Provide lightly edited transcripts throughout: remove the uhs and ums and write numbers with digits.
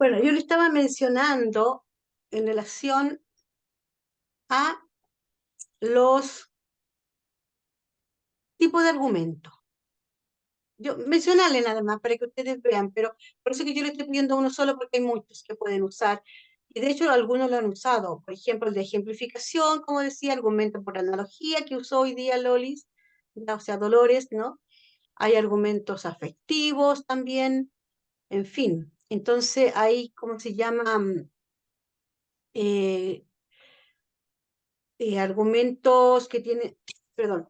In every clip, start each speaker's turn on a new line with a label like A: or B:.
A: Bueno, yo le estaba mencionando en relación a los tipos de argumentos. Yo mencionarle nada más para que ustedes vean, pero por eso que yo le estoy pidiendo uno solo porque hay muchos que pueden usar. Y de hecho algunos lo han usado. Por ejemplo, el de ejemplificación, como decía, argumento por analogía que usó hoy día Lolis, o sea, Dolores, ¿no? Hay argumentos afectivos también, en fin. Entonces hay, ¿cómo se llama? Eh, Argumentos que tienen, perdón,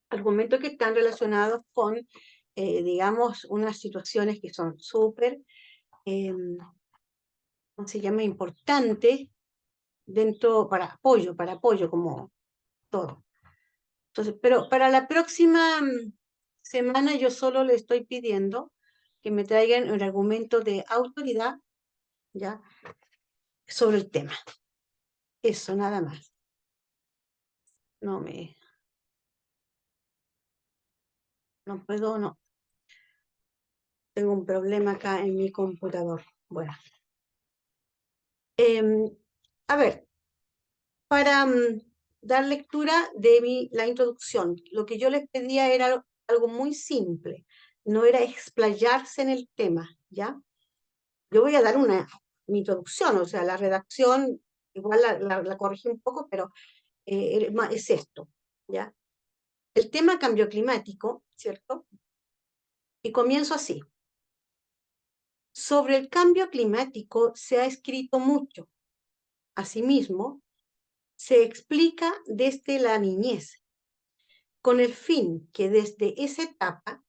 A: argumentos que están relacionados con, digamos, unas situaciones que son súper, eh, ¿cómo se llama?, importantes dentro, para apoyo como todo. Entonces, pero para la próxima semana yo solo le estoy pidiendo que me traigan un argumento de autoridad, ¿ya?, sobre el tema. Eso, nada más. No puedo, no. Tengo un problema acá en mi computador. Bueno. A ver, para dar lectura de la introducción, lo que yo les pedía era algo muy simple, no era explayarse en el tema, ¿ya? Yo voy a dar mi introducción, o sea, la redacción, igual la corregí un poco, pero es esto, ¿ya? El tema cambio climático, ¿cierto? Y comienzo así. Sobre el cambio climático se ha escrito mucho. Asimismo, se explica desde la niñez, con el fin que desde esa etapa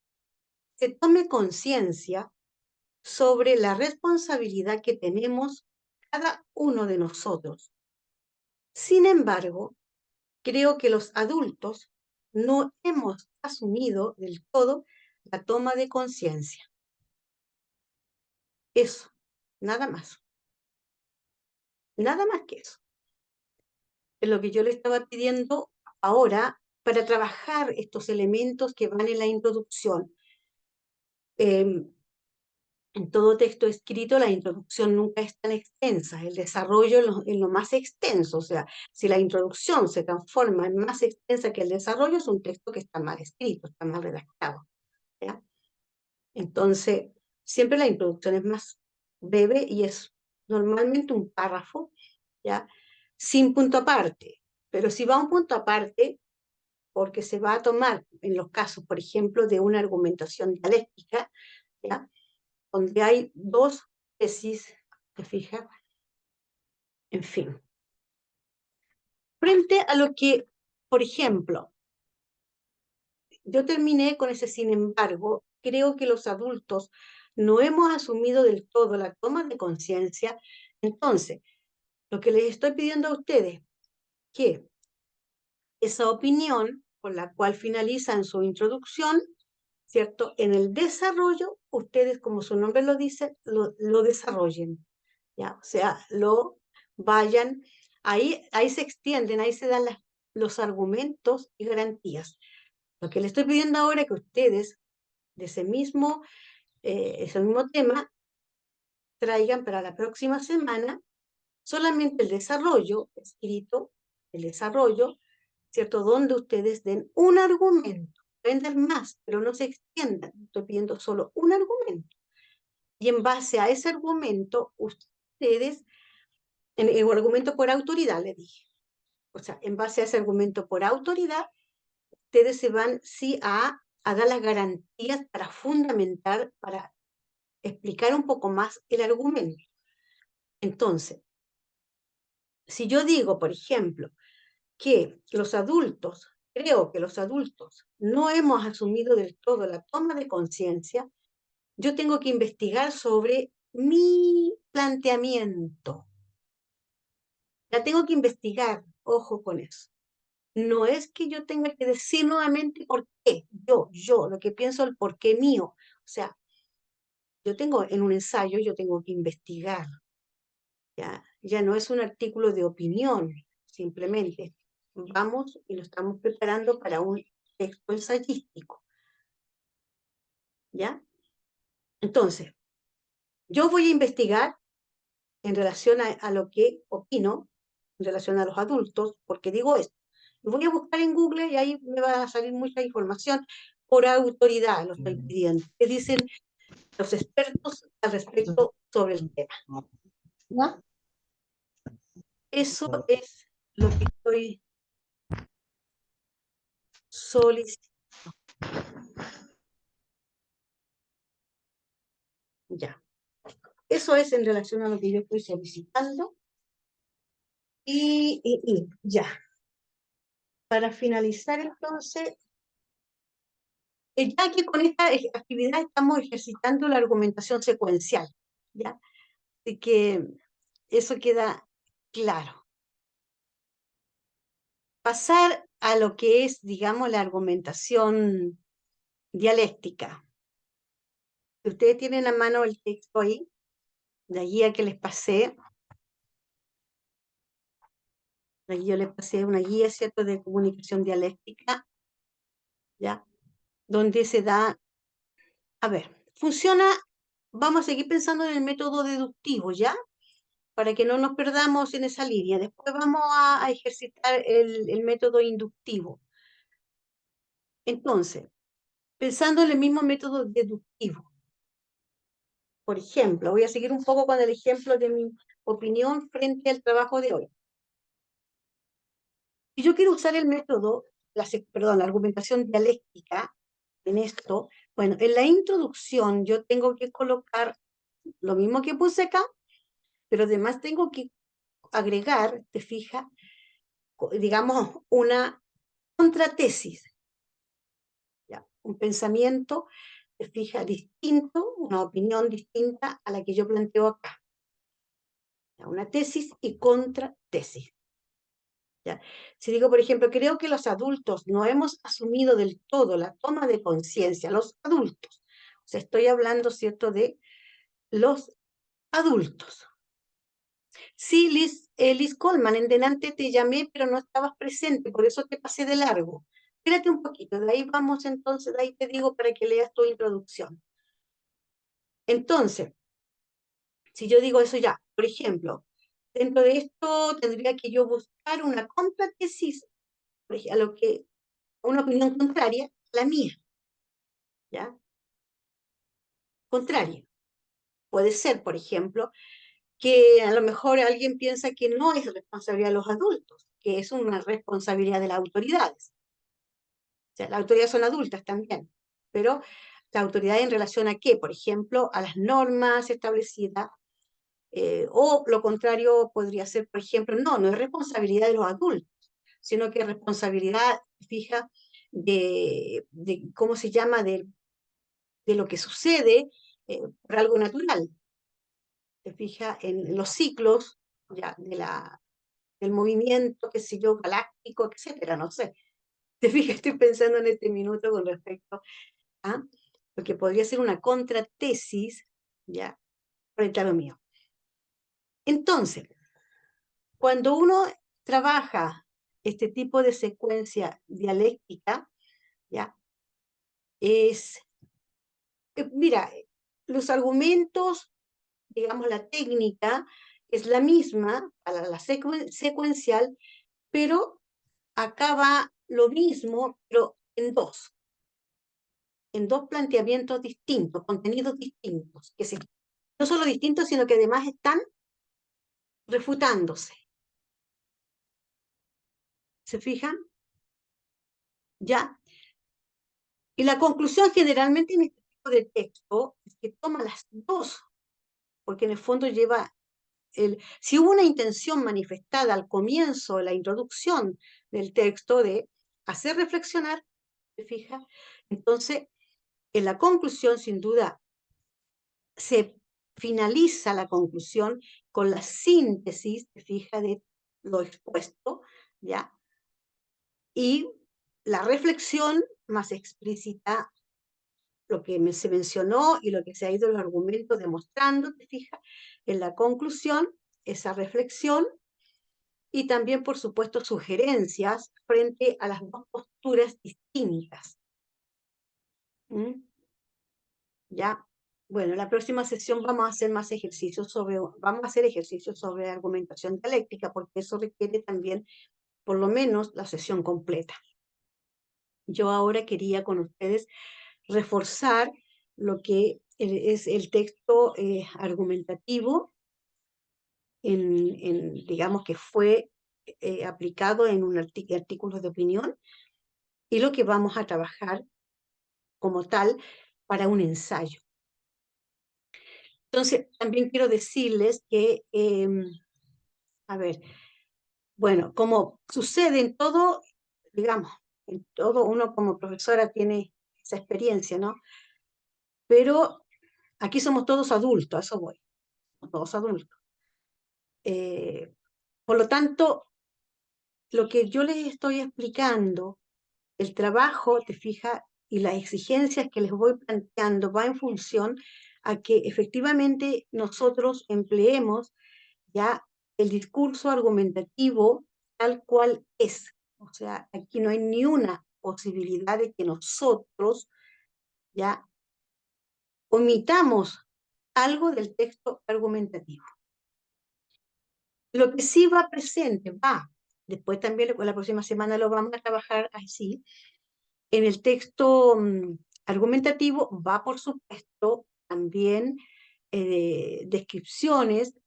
A: se tome conciencia sobre la responsabilidad que tenemos cada uno de nosotros. Sin embargo, creo que los adultos no hemos asumido del todo la toma de conciencia. Eso, nada más. Nada más que eso. Es lo que yo le estaba pidiendo ahora para trabajar estos elementos que van en la introducción. En todo texto escrito, la introducción nunca es tan extensa, el desarrollo es lo más extenso. O sea, si la introducción se transforma en más extensa que el desarrollo, es un texto que está mal escrito, está mal redactado, ¿ya? Entonces, siempre la introducción es más breve y es normalmente un párrafo, ¿ya?, sin punto aparte. Pero si va a un punto aparte, porque se va a tomar en los casos, por ejemplo, de una argumentación dialéctica, ¿ya?, donde hay dos tesis, ¿te fijas? En fin. Frente a lo que, por ejemplo, yo terminé con ese sin embargo, creo que los adultos no hemos asumido del todo la toma de conciencia. Entonces, lo que les estoy pidiendo a ustedes, que esa opinión por la cual finalizan su introducción, ¿cierto?, en el desarrollo, ustedes, como su nombre lo dice, lo desarrollen, ¿ya? O sea, lo vayan, ahí se extienden, ahí se dan los argumentos y garantías. Lo que les estoy pidiendo ahora es que ustedes, de ese mismo tema, traigan para la próxima semana solamente el desarrollo escrito, el desarrollo, ¿cierto?, donde ustedes den un argumento. Pueden dar más, pero no se extiendan. Estoy pidiendo solo un argumento. Y en base a ese argumento, ustedes, en el argumento por autoridad, le dije. O sea, en base a ese argumento por autoridad, ustedes se van, sí, a dar las garantías para fundamentar, para explicar un poco más el argumento. Entonces, si yo digo, por ejemplo, que creo que los adultos no hemos asumido del todo la toma de conciencia, yo tengo que investigar sobre mi planteamiento. La tengo que investigar, ojo con eso. No es que yo tenga que decir nuevamente por qué, lo que pienso, el por qué mío. O sea, en un ensayo, yo tengo que investigar. Ya no es un artículo de opinión, simplemente vamos y lo estamos preparando para un texto ensayístico, ¿ya? Entonces, Yo voy a investigar en relación a lo que opino, en relación a los adultos, porque digo esto. Voy a buscar en Google y ahí me va a salir mucha información por autoridad, lo estoy pidiendo. ¿Qué dicen los expertos al respecto sobre el tema? ¿Ya? Eso es lo que estoy solicitando. Ya. Eso es en relación a lo que yo estoy solicitando. Y ya. Para finalizar, entonces, ya que con esta actividad estamos ejercitando la argumentación secuencial, ¿ya? Así que eso queda claro. Pasar a lo que es, digamos, la argumentación dialéctica. Si ustedes tienen a mano el texto ahí, la guía que les pasé, aquí yo les pasé una guía, ¿cierto?, de comunicación dialéctica, ¿ya? Donde se da, a ver, funciona, vamos a seguir pensando en el método deductivo, ¿ya? Para que no nos perdamos en esa línea. Después vamos a ejercitar el método inductivo. Entonces, pensando en el mismo método deductivo, por ejemplo, voy a seguir un poco con el ejemplo de mi opinión frente al trabajo de hoy. Si yo quiero usar el método, la argumentación dialéctica en esto, bueno, en la introducción yo tengo que colocar lo mismo que puse acá, pero además tengo que agregar, te fijas, digamos, una contratesis, ¿ya? Un pensamiento, te fijas, distinto, una opinión distinta a la que yo planteo acá. ¿Ya? Una tesis y contratesis. ¿Ya? Si digo, por ejemplo, creo que los adultos no hemos asumido del todo la toma de conciencia, los adultos. O sea, estoy hablando, ¿cierto?, de los adultos. Sí, Liz Coleman, en delante te llamé, pero no estabas presente, por eso te pasé de largo. Espérate un poquito, de ahí vamos entonces, de ahí te digo para que leas tu introducción. Entonces, si yo digo eso ya, por ejemplo, dentro de esto tendría que yo buscar una contratesis a lo que, una opinión contraria a la mía, ¿ya? Contraria. Puede ser, por ejemplo, que a lo mejor alguien piensa que no es responsabilidad de los adultos, que es una responsabilidad de las autoridades. O sea, las autoridades son adultas también, pero la autoridad en relación a qué, por ejemplo, a las normas establecidas, o lo contrario podría ser, por ejemplo, no es responsabilidad de los adultos, sino que es responsabilidad, fija, ¿cómo se llama?, de lo que sucede por algo natural. Se fija en los ciclos ya, del movimiento, qué sé yo, galáctico, etcétera, no sé. Te fijas, estoy pensando en este minuto con respecto a lo que podría ser una contratesis, ya, frente a lo mío. Entonces, cuando uno trabaja este tipo de secuencia dialéctica, ya, mira, los argumentos, digamos, la técnica es la misma para la secuencial, pero acá va lo mismo, pero en dos planteamientos distintos, contenidos distintos, no solo distintos, sino que además están refutándose. ¿Se fijan? ¿Ya? Y la conclusión generalmente en este tipo de texto es que toma las dos, porque en el fondo lleva si hubo una intención manifestada al comienzo de la introducción del texto de hacer reflexionar, ¿se fija? Entonces, en la conclusión, sin duda, se finaliza la conclusión con la síntesis, ¿se fija?, de lo expuesto, ¿ya? Y la reflexión más explícita, lo que se mencionó y lo que se ha ido en los argumentos demostrando, ¿te fijas? En la conclusión, esa reflexión y también, por supuesto, sugerencias frente a las dos posturas distintas. ¿Mm? ¿Ya? Bueno, la próxima sesión vamos a hacer más ejercicios vamos a hacer ejercicios sobre argumentación dialéctica, porque eso requiere también, por lo menos, la sesión completa. Yo ahora quería con ustedes reforzar lo que es el texto argumentativo, digamos que fue aplicado en un artículo de opinión, y lo que vamos a trabajar como tal para un ensayo. Entonces, también quiero decirles que, a ver, bueno, como sucede en todo, digamos, en todo, uno como profesora tiene esa experiencia, ¿no? Pero aquí somos todos adultos, a eso voy, somos todos adultos. Por lo tanto, lo que yo les estoy explicando, el trabajo, te fijas, y las exigencias que les voy planteando va en función a que efectivamente nosotros empleemos ya el discurso argumentativo tal cual es. O sea, aquí no hay ni una posibilidad de que nosotros ya omitamos algo del texto argumentativo. Lo que sí va presente, después también la próxima semana lo vamos a trabajar así, en el texto argumentativo va, por supuesto, también descripciones,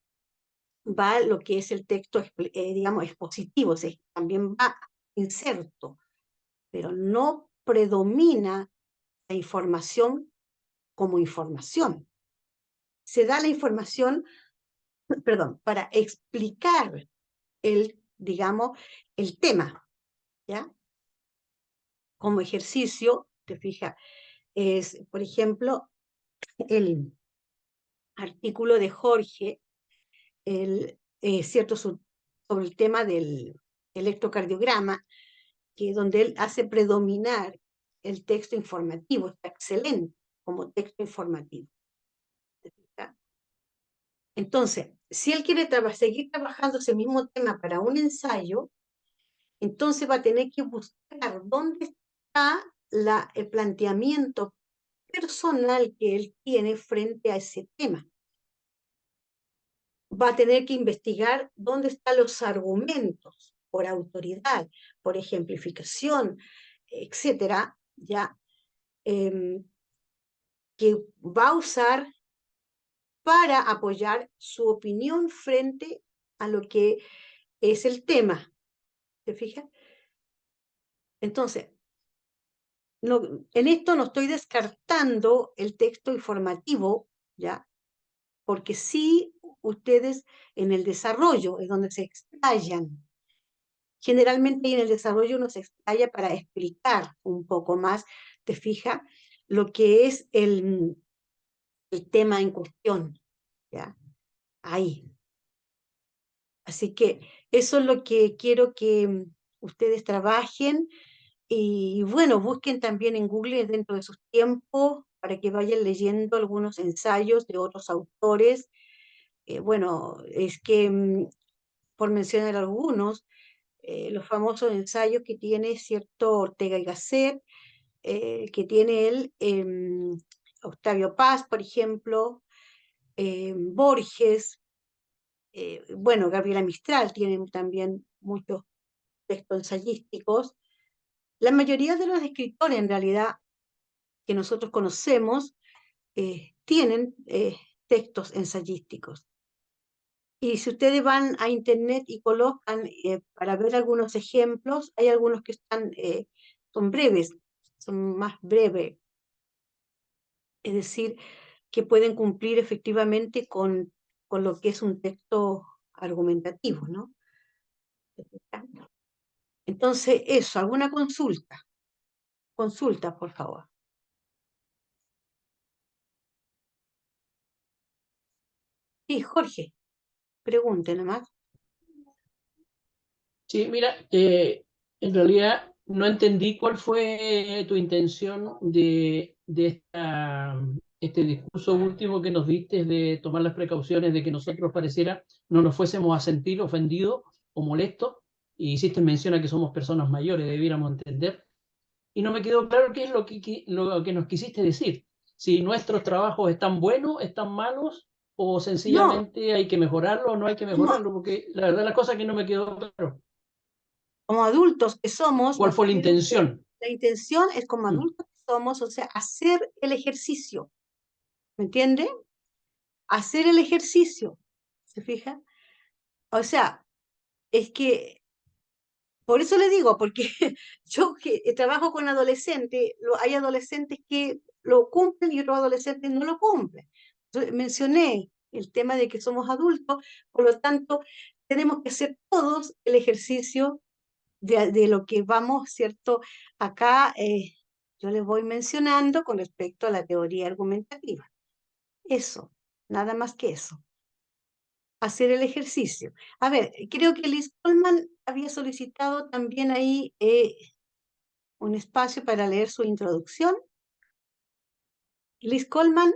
A: va lo que es el texto, digamos, expositivo, o sea, también va inserto, pero no predomina la información como información. Se da la información, perdón, para explicar digamos, el tema, ¿ya? Como ejercicio, te fijas, es, por ejemplo, el artículo de Jorge, cierto, sobre el tema del electrocardiograma, que donde él hace predominar el texto informativo, está excelente como texto informativo. Entonces, si él quiere seguir trabajando ese mismo tema para un ensayo, entonces va a tener que buscar dónde está el planteamiento personal que él tiene frente a ese tema. Va a tener que investigar dónde están los argumentos por autoridad, por ejemplificación, etcétera, ya, que va a usar para apoyar su opinión frente a lo que es el tema. ¿Te fijas? Entonces, no, en esto no estoy descartando el texto informativo, ¿ya? Porque sí ustedes en el desarrollo es donde se explayan. Generalmente en el desarrollo uno se explaya para explicar un poco más, te fijas, lo que es el tema en cuestión, ¿ya? Ahí. Así que eso es lo que quiero que ustedes trabajen y bueno, busquen también en Google dentro de sus tiempos para que vayan leyendo algunos ensayos de otros autores. Bueno, es que por mencionar algunos, los famosos ensayos que tiene cierto Ortega y Gasset, que tiene él, Octavio Paz, por ejemplo, Borges, bueno, Gabriela Mistral tiene también muchos textos ensayísticos. La mayoría de los escritores, en realidad, que nosotros conocemos, tienen textos ensayísticos. Y si ustedes van a internet y colocan para ver algunos ejemplos, hay algunos que son breves, son más breves, es decir, que pueden cumplir efectivamente con lo que es un texto argumentativo, ¿no? Entonces, eso, ¿alguna consulta? Consulta, por favor. Sí, Jorge, pregunte nomás.
B: Sí, mira, en realidad no entendí cuál fue tu intención de este discurso último que nos diste de tomar las precauciones de que nosotros pareciera no nos fuésemos a sentir ofendidos o molestos, y hiciste mención a que somos personas mayores, debiéramos entender, y no me quedó claro qué es lo que nos quisiste decir. si nuestros trabajos están buenos, están malos, o
A: No,
B: sencillamente hay que mejorarlo o no hay que
A: como,
B: mejorarlo, porque la verdad la cosa que no me quedó claro.
A: como adultos que somos,
B: ¿Cuál
A: nos
B: fue la
A: tenemos que,
B: intención?
A: la intención es como
B: Mm.
A: adultos que somos, o sea, hacer el ejercicio, ¿me entiende? Hacer el ejercicio, ¿se fija? O sea, es que, por eso le digo, porque yo que trabajo con adolescentes, hay adolescentes que lo cumplen y otros adolescentes no lo cumplen. Entonces, mencioné el tema de que somos adultos, por lo tanto, tenemos que hacer todos el ejercicio de lo que vamos, ¿cierto? Acá yo les voy mencionando con respecto a la teoría argumentativa. Eso, nada más que eso, hacer el ejercicio. A ver, creo que Liz Coleman había solicitado también ahí un espacio para leer su introducción. Liz Coleman,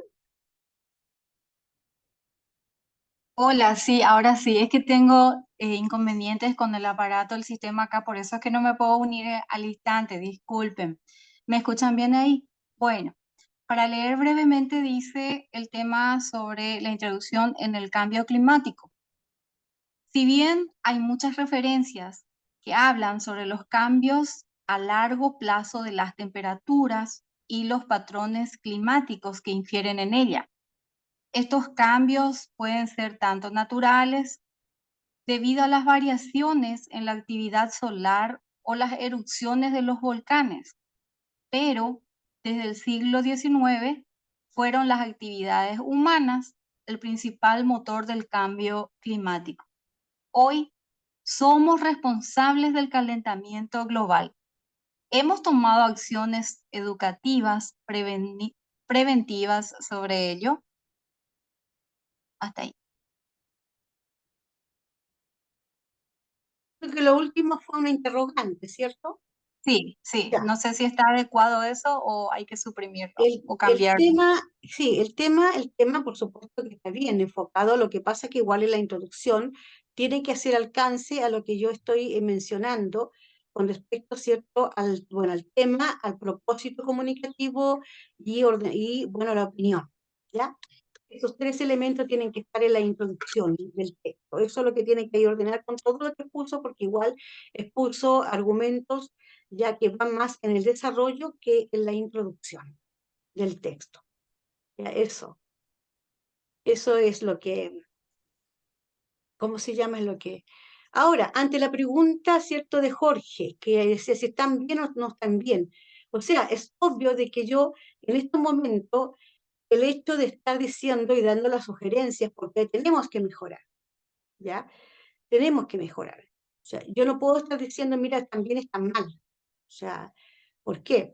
C: Hola, sí, ahora sí, es que tengo inconvenientes con el aparato, el sistema acá, por eso es que no me puedo unir al instante, disculpen. ¿Me escuchan bien ahí? Bueno, para leer brevemente dice el tema sobre la introducción en el cambio climático. Si bien hay muchas referencias que hablan sobre los cambios a largo plazo de las temperaturas y los patrones climáticos que infieren en ella, estos cambios pueden ser tanto naturales debido a las variaciones en la actividad solar o las erupciones de los volcanes, pero desde el siglo XIX fueron las actividades humanas el principal motor del cambio climático. Hoy somos responsables del calentamiento global. Hemos tomado acciones educativas, preventivas sobre ello. Hasta ahí.
A: creo que lo último fue una interrogante, ¿cierto?
C: Sí, sí,
A: Ya.
C: no sé si está adecuado eso o hay que suprimirlo o
A: El
C: cambiarlo.
A: tema, sí, el tema, por supuesto que está bien enfocado. Lo que pasa es que igual en la introducción tiene que hacer alcance a lo que yo estoy mencionando con respecto, ¿cierto?, bueno, al tema, al propósito comunicativo y bueno, la opinión, ¿ya? Esos tres elementos tienen que estar en la introducción del texto. Eso es lo que tiene que ordenar con todo lo que puso, porque igual expuso argumentos ya que van más en el desarrollo que en la introducción del texto. Ya, eso es lo que, ¿cómo se llama? Es lo que... Ahora, ante la pregunta, ¿cierto?, de Jorge, que decía si están bien o no están bien. O sea, es obvio de que yo, en este momento, el hecho de estar diciendo y dando las sugerencias, porque tenemos que mejorar, ¿ya? Tenemos que mejorar. O sea, yo no puedo estar diciendo, mira, están bien, están mal. O sea, ¿por qué?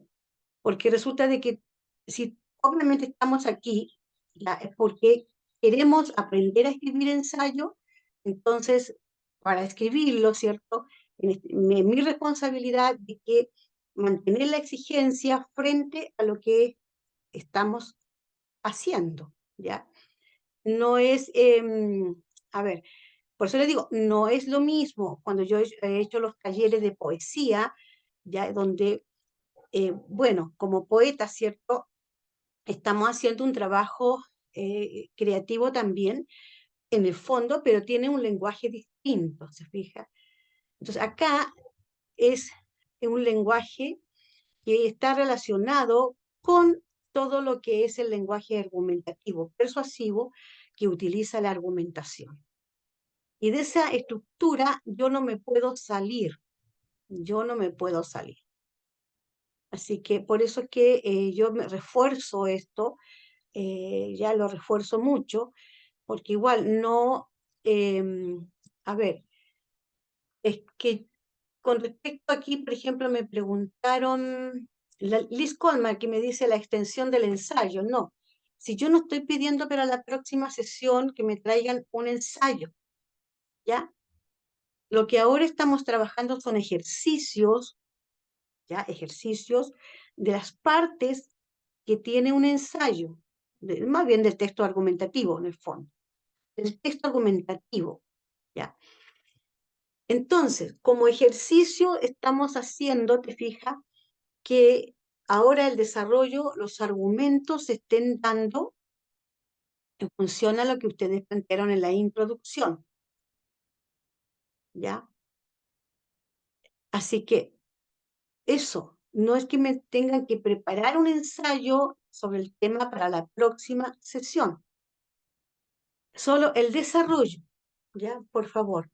A: Porque resulta de que si obviamente estamos aquí, ya, es porque queremos aprender a escribir ensayo. Entonces, para escribirlo, ¿cierto? Mi responsabilidad de que mantener la exigencia frente a lo que estamos haciendo, ¿ya? No es, a ver, por eso le digo, no es lo mismo cuando yo he hecho los talleres de poesía, ya donde, bueno, como poeta, ¿cierto? Estamos haciendo un trabajo creativo también, en el fondo, pero tiene un lenguaje distinto, ¿se fija? Entonces, acá es un lenguaje que está relacionado con todo lo que es el lenguaje argumentativo, persuasivo, que utiliza la argumentación. Y de esa estructura yo no me puedo salir, yo no me puedo salir. Así que por eso es que yo me refuerzo esto, ya lo refuerzo mucho, porque igual no, eh, a ver, es que con respecto aquí, por ejemplo, me preguntaron, Liz Colmar, que me dice la extensión del ensayo. No, si yo no estoy pidiendo para la próxima sesión que me traigan un ensayo, ¿ya? Lo que ahora estamos trabajando son ejercicios, ¿ya? Ejercicios de las partes que tiene un ensayo, más bien del texto argumentativo, en el fondo, del texto argumentativo, ¿ya? Entonces, como ejercicio estamos haciendo, te fijas, que ahora el desarrollo, los argumentos se estén dando en función a lo que ustedes plantearon en la introducción, ¿ya? Así que eso, no es que me tengan que preparar un ensayo sobre el tema para la próxima sesión, solo el desarrollo, ¿ya? Por favor.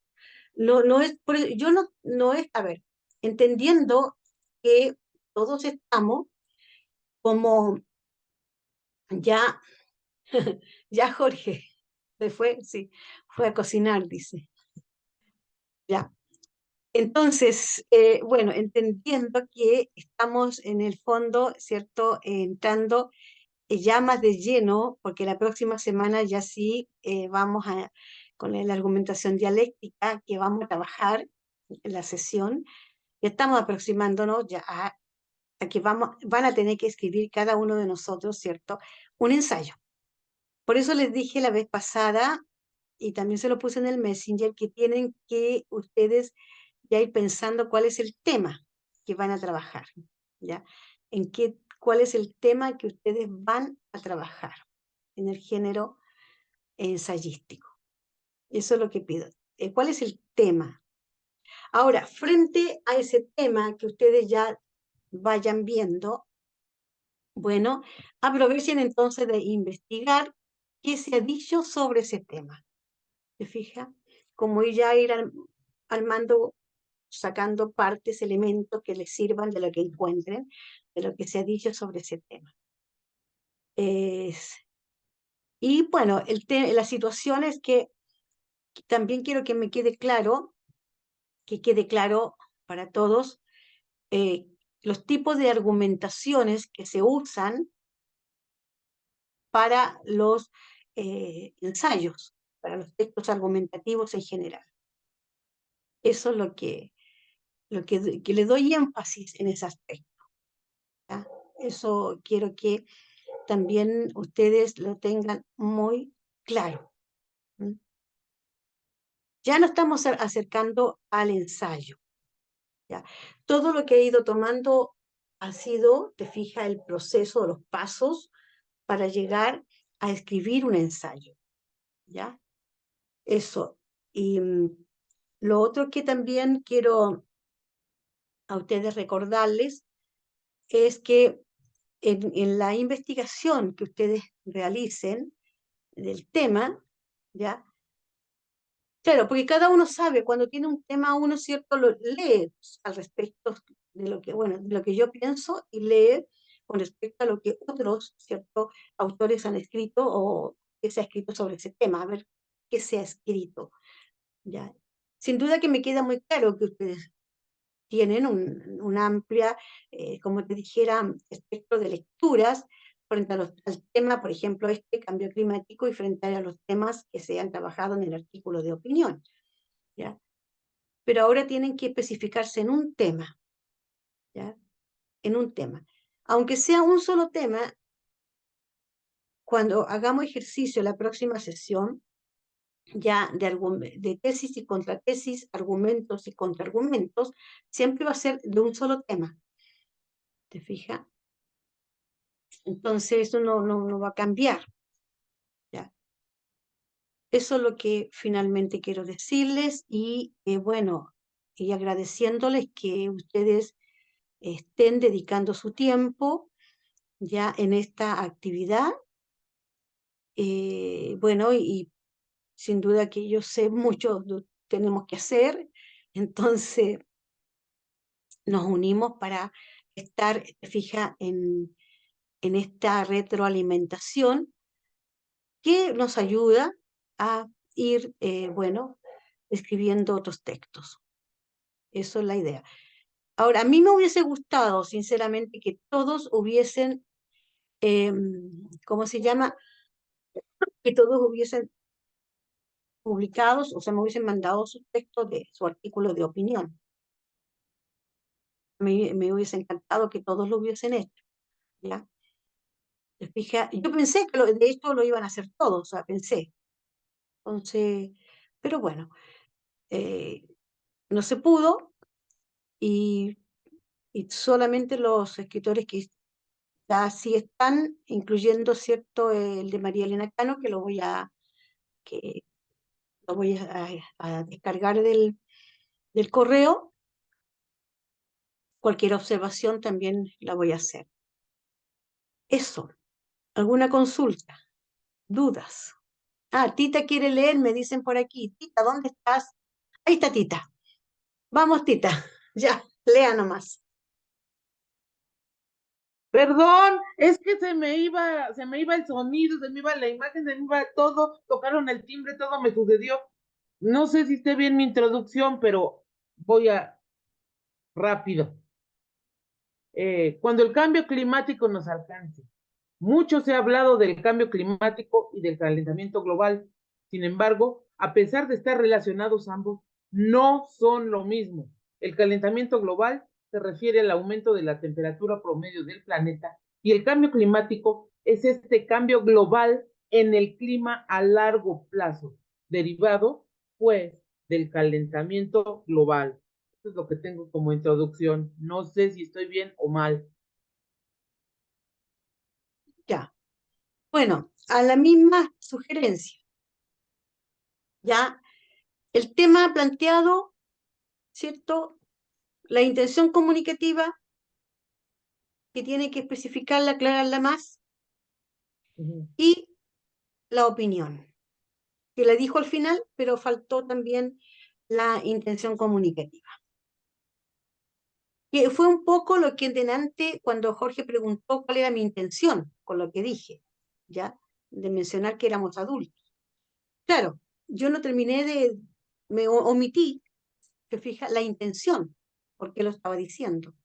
A: No es, yo no es, a ver, entendiendo que todos estamos como ya, ya Jorge, se fue, sí, fue a cocinar, dice, ya. Entonces, bueno, entendiendo que estamos en el fondo, ¿cierto? Entrando ya más de lleno, porque la próxima semana ya sí vamos a, con la argumentación dialéctica que vamos a trabajar en la sesión, ya estamos aproximándonos ya a que van a tener que escribir cada uno de nosotros, ¿cierto? Un ensayo. Por eso les dije la vez pasada, y también se lo puse en el Messenger, que tienen que ustedes ya ir pensando cuál es el tema que van a trabajar, ¿ya? Cuál es el tema que ustedes van a trabajar en el género ensayístico. Eso es lo que pido. ¿Cuál es el tema? Ahora, frente a ese tema que ustedes ya vayan viendo, bueno, aprovechen entonces de investigar qué se ha dicho sobre ese tema. ¿Se fija? Como ya ir armando, sacando partes, elementos que les sirvan de lo que encuentren, de lo que se ha dicho sobre ese tema. Y bueno, la situación es que también quiero que me quede claro, que quede claro para todos, los tipos de argumentaciones que se usan para los ensayos, para los textos argumentativos en general. Eso es que le doy énfasis en ese aspecto, ¿ya? Eso quiero que también ustedes lo tengan muy claro. ¿Mm? Ya nos estamos acercando al ensayo, ¿ya? Todo lo que he ido tomando ha sido, te fijas, el proceso, los pasos para llegar a escribir un ensayo, ¿ya? Eso. Y lo otro que también quiero a ustedes recordarles es que en la investigación que ustedes realicen del tema, ¿ya? Claro, porque cada uno sabe, cuando tiene un tema uno, ¿cierto? Lo lee al respecto de lo que, bueno, de lo que yo pienso y lee con respecto a lo que otros, ¿cierto? Autores han escrito o que se ha escrito sobre ese tema, a ver qué se ha escrito, ¿ya? Sin duda que me queda muy claro que ustedes tienen un amplia, como te dijera, espectro de lecturas frente al tema, por ejemplo, este cambio climático y frente a los temas que se han trabajado en el artículo de opinión, ¿ya? Pero ahora tienen que especificarse en un tema, ¿ya? En un tema. Aunque sea un solo tema, cuando hagamos ejercicio la próxima sesión, ya de tesis y contratesis, argumentos y contraargumentos, siempre va a ser de un solo tema. ¿Te fijas? Entonces eso no va a cambiar, ¿ya? Eso es lo que finalmente quiero decirles y bueno, y agradeciéndoles que ustedes estén dedicando su tiempo ya en esta actividad. Bueno, y sin duda que yo sé mucho tenemos que hacer, entonces nos unimos para estar, fija, en esta retroalimentación que nos ayuda a ir, bueno, escribiendo otros textos. Eso es la idea. Ahora, a mí me hubiese gustado, sinceramente, que todos hubiesen, ¿cómo se llama? Que todos hubiesen publicados, o sea, me hubiesen mandado sus textos de su artículo de opinión. Me hubiese encantado que todos lo hubiesen hecho, ¿ya? ¿Te fijas? Yo pensé que de hecho lo iban a hacer todos, o sea, pensé. Entonces, pero bueno, eh, no se pudo y solamente los escritores que Ya si están, incluyendo, ¿cierto?, el de María Elena Cano, que lo voy a descargar del correo. Cualquier observación también la voy a hacer. Eso. ¿Alguna consulta? ¿Dudas? Ah, Tita quiere leer, me dicen por aquí. Tita, ¿dónde estás? Ahí está Tita. Vamos, Tita. Ya, lea nomás.
D: Perdón, es que se me iba el sonido, se me iba la imagen, se me iba todo, tocaron el timbre, todo me sucedió. No sé si esté bien mi introducción, pero voy a rápido. Cuando el cambio climático nos alcance. Mucho se ha hablado del cambio climático y del calentamiento global. Sin embargo, a pesar de estar relacionados ambos, no son lo mismo. El calentamiento global se refiere al aumento de la temperatura promedio del planeta y el cambio climático es este cambio global en el clima a largo plazo, derivado, pues, del calentamiento global. Esto es lo que tengo como introducción. No sé si estoy bien o mal.
A: Ya. Bueno, a la misma sugerencia. Ya, el tema planteado, ¿cierto? La intención comunicativa, que tiene que especificarla, aclararla más, y la opinión, que la dijo al final, pero faltó también la intención comunicativa. Que fue un poco lo que en delante, cuando Jorge preguntó cuál era mi intención con lo que dije, ¿ya? De mencionar que éramos adultos. Claro, yo no terminé me omití, se fija, la intención, por qué lo estaba diciendo,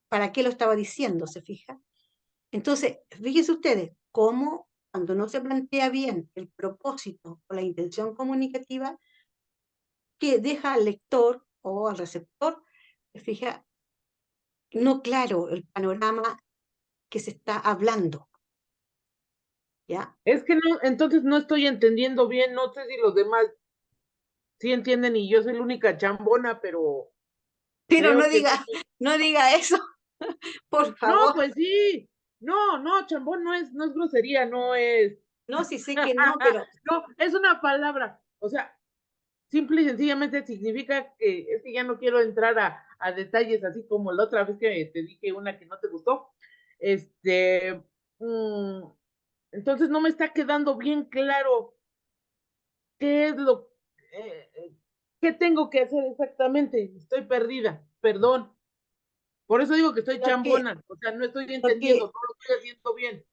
A: para qué lo estaba diciendo, se fija. Entonces, fíjense ustedes, cómo cuando no se plantea bien el propósito o la intención comunicativa, que deja al lector o al receptor, se fija, no claro el panorama que se está hablando, ¿ya?
D: Es que no, entonces no estoy entendiendo bien, no sé si los demás sí entienden y yo soy la única chambona, pero
A: Pero
D: creo que sí.
A: no diga eso, por
D: No,
A: favor.
D: pues sí. No, no, chambón no es grosería, no es.
A: No, sí sé que no, pero
D: No, es una palabra. O sea, simple y sencillamente significa que es que ya no quiero entrar a detalles así como la otra vez que te dije una que no te gustó. Este, mm, entonces no me está quedando bien claro qué es qué tengo que hacer exactamente. Estoy perdida, perdón. Por eso digo que estoy
A: lo que,
D: chambona, o sea, no estoy
A: lo
D: entendiendo,
A: que,
D: no lo estoy haciendo bien.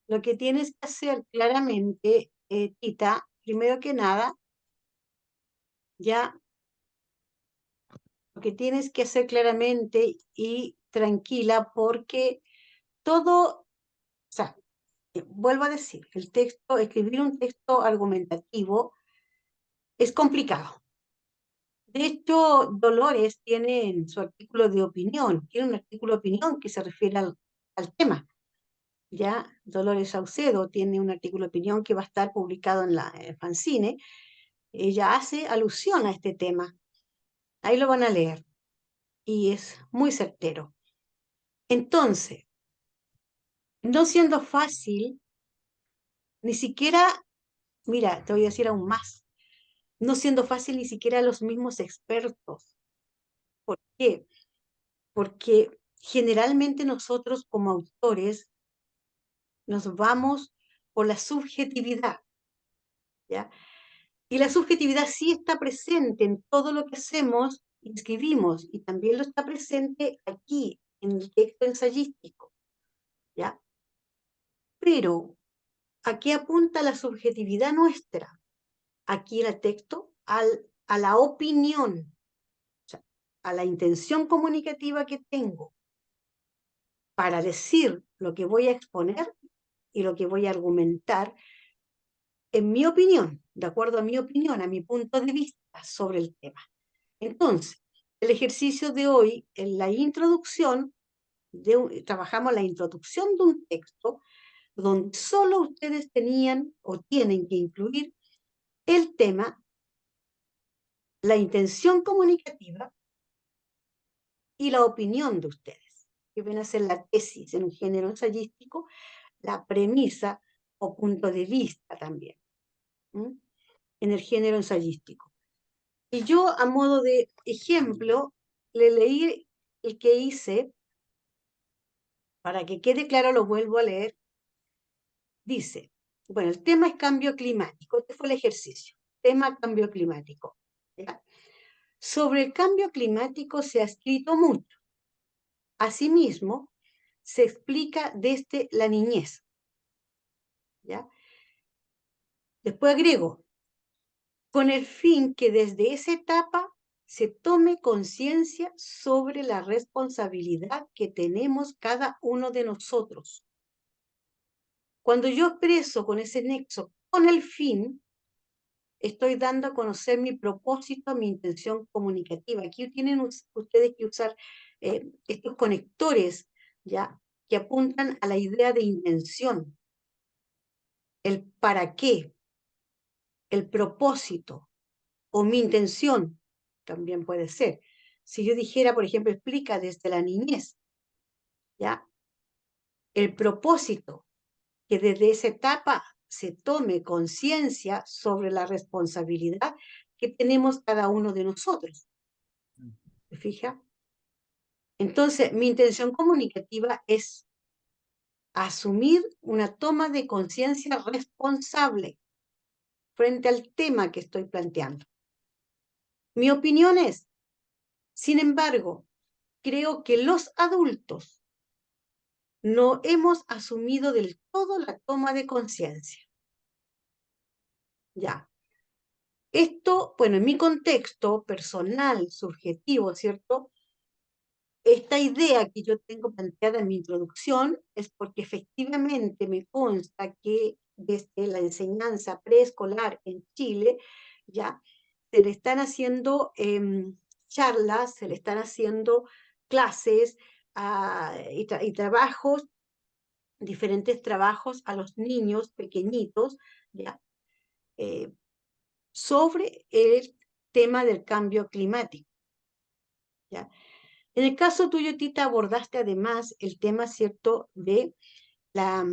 A: lo que tienes que hacer claramente, Tita, primero que nada, ya lo que tienes que hacer claramente y tranquila, porque todo, o sea, vuelvo a decir, escribir un texto argumentativo es complicado. De hecho, Dolores tiene en su artículo de opinión, tiene un artículo de opinión que se refiere al tema. Ya Dolores Saucedo tiene un artículo de opinión que va a estar publicado en la fanzine. Ella hace alusión a este tema. Ahí lo van a leer y es muy certero. Entonces, no siendo fácil, ni siquiera, mira, te voy a decir aún más, no siendo fácil ni siquiera los mismos expertos. ¿Por qué? Porque generalmente nosotros como autores nos vamos por la subjetividad, ¿ya? Y la subjetividad sí está presente en todo lo que hacemos y escribimos, y también lo está presente aquí, en el texto ensayístico, ¿ya? Pero, ¿a qué apunta la subjetividad nuestra? Aquí en el texto, a la opinión, o sea, a la intención comunicativa que tengo para decir lo que voy a exponer y lo que voy a argumentar, en mi opinión, de acuerdo a mi opinión, a mi punto de vista sobre el tema. Entonces, el ejercicio de hoy, en la introducción, trabajamos la introducción de un texto donde solo ustedes tenían o tienen que incluir el tema, la intención comunicativa y la opinión de ustedes. que viene a ser la tesis en un género ensayístico, la premisa o punto de vista también, ¿m? En el género ensayístico. Y yo, a modo de ejemplo, le leí el que hice, para que quede claro, lo vuelvo a leer. Dice, bueno, el tema es cambio climático. Este fue el ejercicio. Tema cambio climático. ¿Ya? Sobre el cambio climático se ha escrito mucho. Asimismo, se explica desde la niñez. ¿Ya? Después agrego, con el fin que desde esa etapa se tome conciencia sobre la responsabilidad que tenemos cada uno de nosotros. Cuando yo expreso con ese nexo, con el fin, estoy dando a conocer mi propósito, mi intención comunicativa. Aquí tienen ustedes que usar estos conectores, ¿ya? Que apuntan a la idea de intención, el para qué, el propósito o mi intención, también puede ser. Si yo dijera, por ejemplo, explica desde la niñez, ¿ya? El propósito, que desde esa etapa se tome conciencia sobre la responsabilidad que tenemos cada uno de nosotros. ¿Se fija? Entonces, mi intención comunicativa es asumir una toma de conciencia responsable frente al tema que estoy planteando. Mi opinión es, sin embargo, creo que los adultos no hemos asumido del todo la toma de conciencia. Ya. Esto, bueno, en mi contexto personal, subjetivo, ¿cierto? Esta idea que yo tengo planteada en mi introducción es porque efectivamente me consta que desde la enseñanza preescolar en Chile, ya se le están haciendo charlas, se le están haciendo clases y trabajos, diferentes trabajos a los niños pequeñitos, ya, sobre el tema del cambio climático, ¿ya? En el caso tuyo, Tita, abordaste además el tema, ¿cierto?, de la,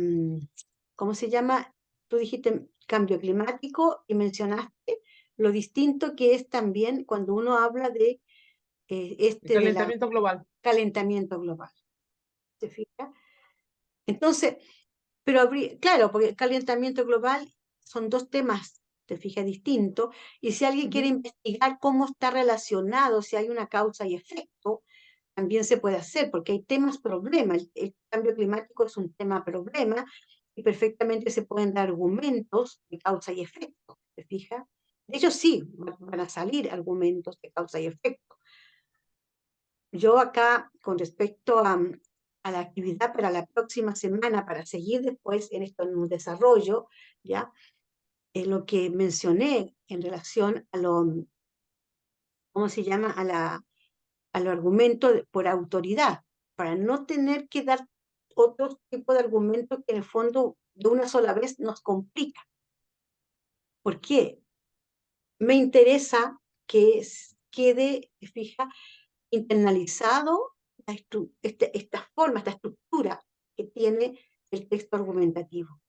A: ¿cómo se llama? Tú dijiste cambio climático y mencionaste lo distinto que es también cuando uno habla de de la
D: Calentamiento global.
A: calentamiento global. ¿Se fija? Entonces, pero claro, porque el calentamiento global son dos temas, te fijas, distintos, y si alguien quiere investigar cómo está relacionado, si hay una causa y efecto, también se puede hacer, porque hay temas problema. El cambio climático es un tema problema y perfectamente se pueden dar argumentos de causa y efecto, ¿te fijas? De hecho, sí, van a salir argumentos de causa y efecto. Yo acá, con respecto a la actividad para la próxima semana, para seguir después en esto en un desarrollo, ¿ya? Lo que mencioné en relación a lo, ¿cómo se llama? A los argumentos por autoridad, para no tener que dar otro tipo de argumentos que en el fondo de una sola vez nos complica. ¿Por qué? Me interesa que quede, fija, internalizado esta forma, esta estructura que tiene el texto argumentativo.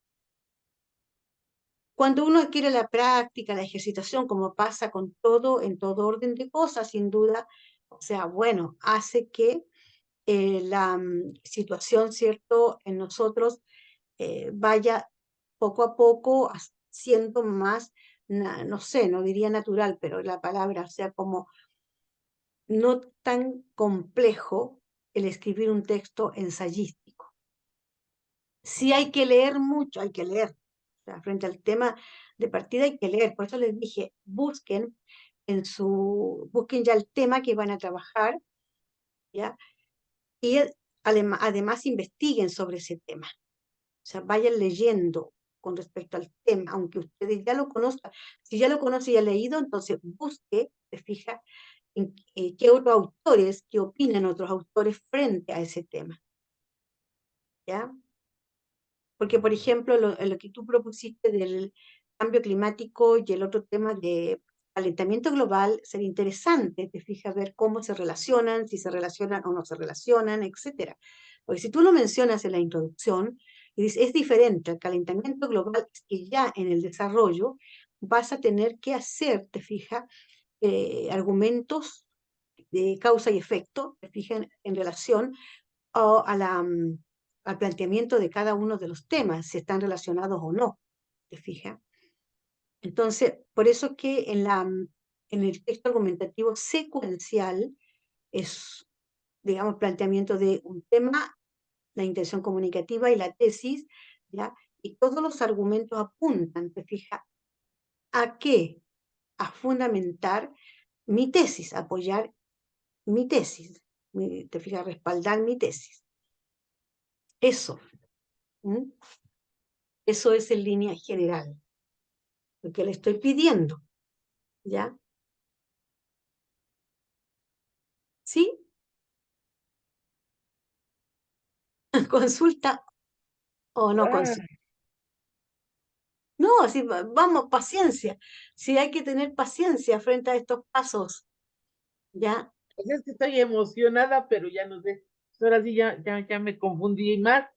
A: Cuando uno adquiere la práctica, la ejercitación, como pasa con todo, en todo orden de cosas, sin duda, o sea, bueno, hace que la situación, ¿cierto?, en nosotros vaya poco a poco siendo más, no sé, no diría natural, pero la palabra, o sea, como no tan complejo el escribir un texto ensayístico. Sí hay que leer mucho, hay que leer. O sea, frente al tema de partida hay que leer. Por eso les dije, busquen ya el tema que van a trabajar, ¿ya? Y además investiguen sobre ese tema. O sea, vayan leyendo con respecto al tema, aunque ustedes ya lo conozcan. Si ya lo conoce y ha leído, entonces busque, se fija, en qué otros autores, qué opinan otros autores frente a ese tema. ¿Ya? Porque, por ejemplo, lo que tú propusiste del cambio climático y el otro tema de calentamiento global, sería interesante, te fijas, ver cómo se relacionan, si se relacionan o no se relacionan, etcétera. Porque si tú lo mencionas en la introducción, y dices, es diferente, el calentamiento global es que ya en el desarrollo vas a tener que hacer, te fijas, argumentos de causa y efecto, te fijas, en relación a al planteamiento de cada uno de los temas, si están relacionados o no, te fijas. Entonces, por eso es que en el texto argumentativo secuencial es, digamos, planteamiento de un tema, la intención comunicativa y la tesis, ¿ya? Y todos los argumentos apuntan, te fijas, ¿a qué? A fundamentar mi tesis, apoyar mi tesis, te fijas, respaldar mi tesis. Eso, ¿m? Eso es en línea general, lo que le estoy pidiendo, ¿ya? ¿Sí? ¿Consulta o no
D: Ah,
A: consulta? No, si vamos, paciencia. Si hay que tener paciencia frente a estos pasos, ¿ya?
D: pues es que estoy emocionada, pero ya no sé. Ahora sí ya me confundí más.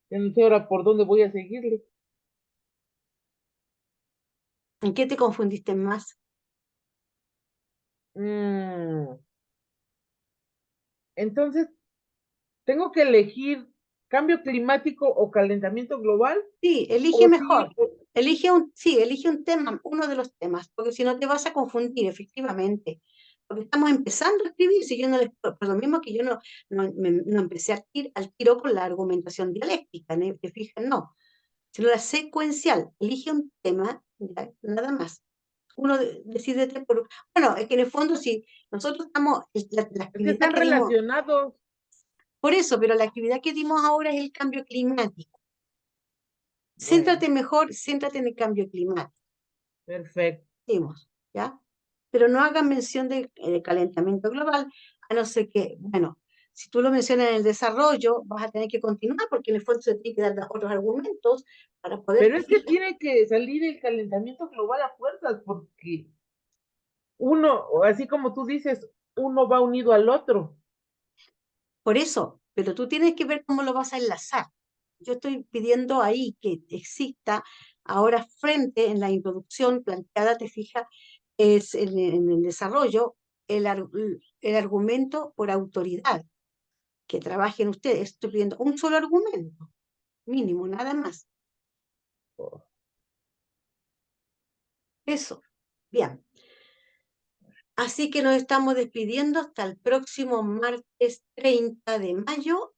D: Ya no sé ahora por dónde voy a seguirle.
A: ¿En qué te confundiste más?
D: Mm, entonces, ¿tengo que elegir cambio climático o calentamiento global?
A: Sí, elige
D: O sí,
A: mejor. Elige un tema, uno de los temas, porque si no te vas a confundir, efectivamente. Porque estamos empezando a escribir, si yo no les, por lo mismo que yo no empecé al tiro con la argumentación dialéctica, ¿no? ¿Te fijas? No, sino la secuencial. Elige un tema, ya, nada más. Uno decídete por... Bueno, es que en el fondo, si nosotros estamos, la
D: es que
A: actividad
D: están
A: que dimos,
D: relacionados.
A: por eso, pero la actividad que dimos ahora es el cambio climático.
D: Bueno,
A: Céntrate en el cambio climático,
D: perfecto.
A: dimos, ¿ya? Pero no hagan mención de calentamiento global, a no ser que, bueno, si tú lo mencionas en el desarrollo, vas a tener que continuar porque en el fondo se tiene que dar otros argumentos para poder...
D: Pero es que tiene que salir el calentamiento global a fuerzas, porque uno, así como tú dices, uno va unido al otro.
A: Por eso, pero tú tienes que ver cómo lo vas a enlazar. Yo estoy pidiendo ahí que exista ahora frente en la introducción planteada, te fijas, es en el desarrollo el argumento por autoridad, que trabajen ustedes. Estoy pidiendo un solo argumento, mínimo, nada más. Eso. Bien. Así que nos estamos despidiendo hasta el próximo martes 30 de mayo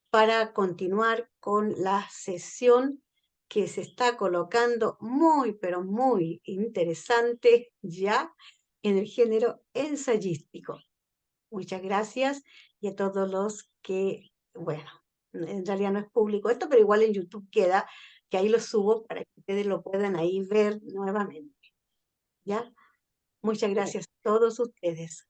A: para continuar con la sesión que se está colocando muy, pero muy interesante ya en el género ensayístico. Muchas gracias y a todos los que, bueno, en realidad no es público esto, pero igual en YouTube queda, que ahí lo subo para que ustedes lo puedan ahí ver nuevamente. ¿Ya? Muchas gracias a todos ustedes.